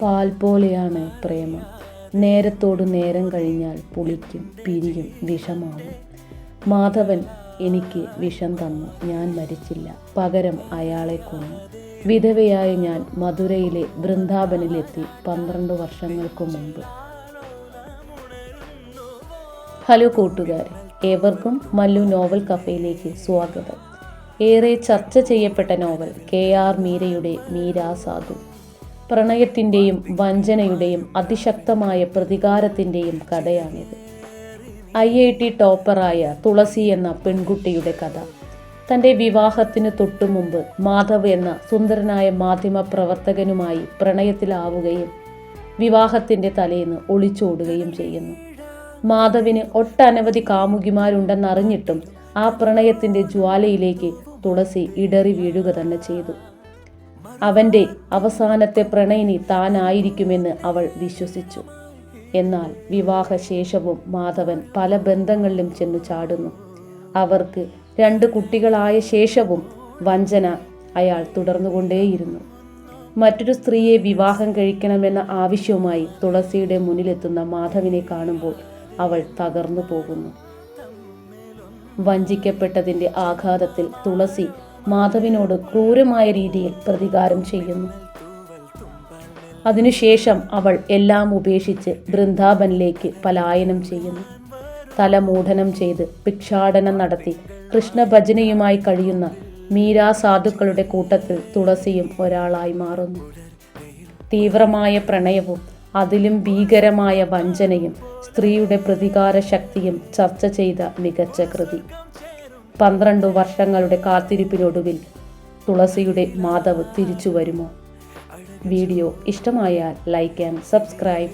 പാൽ പോലെയാണ് പ്രേമം. നേരത്തോട് നേരം കഴിഞ്ഞാൽ പുളിക്കും, പിരിയും, വിഷമാവും. മാധവൻ എനിക്ക് വിഷം തന്നു. ഞാൻ മരിച്ചില്ല. പകരം അയാളെ കൊന്നു. വിധവയായ ഞാൻ മധുരയിലെ വൃന്ദാവനിലെത്തി 12 വർഷങ്ങൾക്ക് മുമ്പ്. ഹലോ കൂട്ടുകാരെ, ഏവർക്കും മല്ലു നോവൽ കഫേയിലേക്ക് സ്വാഗതം. ഏറെ ചർച്ച ചെയ്യപ്പെട്ട നോവൽ KR മീരയുടെ മീരാ സാധു. പ്രണയത്തിൻ്റെയും വഞ്ചനയുടെയും അതിശക്തമായ പ്രതികാരത്തിൻ്റെയും കഥയാണിത്. IIT ടോപ്പറായ തുളസി എന്ന പെൺകുട്ടിയുടെ കഥ. തൻ്റെ വിവാഹത്തിന് തൊട്ടു മുമ്പ് മാധവ് എന്ന സുന്ദരനായ മാധ്യമ പ്രവർത്തകനുമായി പ്രണയത്തിലാവുകയും വിവാഹത്തിൻ്റെ തലേന്ന് ഒളിച്ചോടുകയും ചെയ്യുന്നു. മാധവിന് ഒട്ടനവധി കാമുകിമാരുണ്ടെന്നറിഞ്ഞിട്ടും ആ പ്രണയത്തിൻ്റെ ജ്വാലയിലേക്ക് തുളസി ഇടറി വീഴുക തന്നെ ചെയ്തു. അവൻ്റെ അവസാനത്തെ പ്രണയിനി താനായിരിക്കുമെന്ന് അവൾ വിശ്വസിച്ചു. എന്നാൽ വിവാഹശേഷവും മാധവൻ പല ബന്ധങ്ങളിലും ചെന്നു ചാടുന്നു. അവർക്ക് 2 കുട്ടികളായ ശേഷവും വഞ്ചന അയാൾ തുടർന്നുകൊണ്ടേയിരുന്നു. മറ്റൊരു സ്ത്രീയെ വിവാഹം കഴിക്കണമെന്ന ആവശ്യവുമായി തുളസിയുടെ മുന്നിലെത്തുന്ന മാധവിനെ കാണുമ്പോൾ അവൾ തകർന്നു പോകുന്നു. വഞ്ചിക്കപ്പെട്ടതിൻ്റെ ആഘാതത്തിൽ തുളസി മാധവിനോട് ക്രൂരമായ രീതിയിൽ പ്രതികാരം ചെയ്യുന്നു. അതിനുശേഷം അവൾ എല്ലാം ഉപേക്ഷിച്ച് വൃന്ദാവനിലേക്ക് പലായനം ചെയ്യുന്നു. തലമൂഢനം ചെയ്ത് ഭിക്ഷാടനം നടത്തി കൃഷ്ണഭജനയുമായി കഴിയുന്ന മീരാ സാധുക്കളുടെ കൂട്ടത്തിൽ തുളസിയും ഒരാളായി മാറുന്നു. തീവ്രമായ പ്രണയവും അതിലും ഭീകരമായ വഞ്ചനയും സ്ത്രീയുടെ പ്രതികാര ശക്തിയും ചർച്ച ചെയ്ത മികച്ച കൃതി. 12 വർഷങ്ങളുടെ കാത്തിരിപ്പിനൊടുവിൽ തുളസിയുടെ മാധവ് തിരിച്ചു വരുമോ? വീഡിയോ ഇഷ്ടമായാൽ ലൈക്ക് ആൻഡ് സബ്സ്ക്രൈബ്.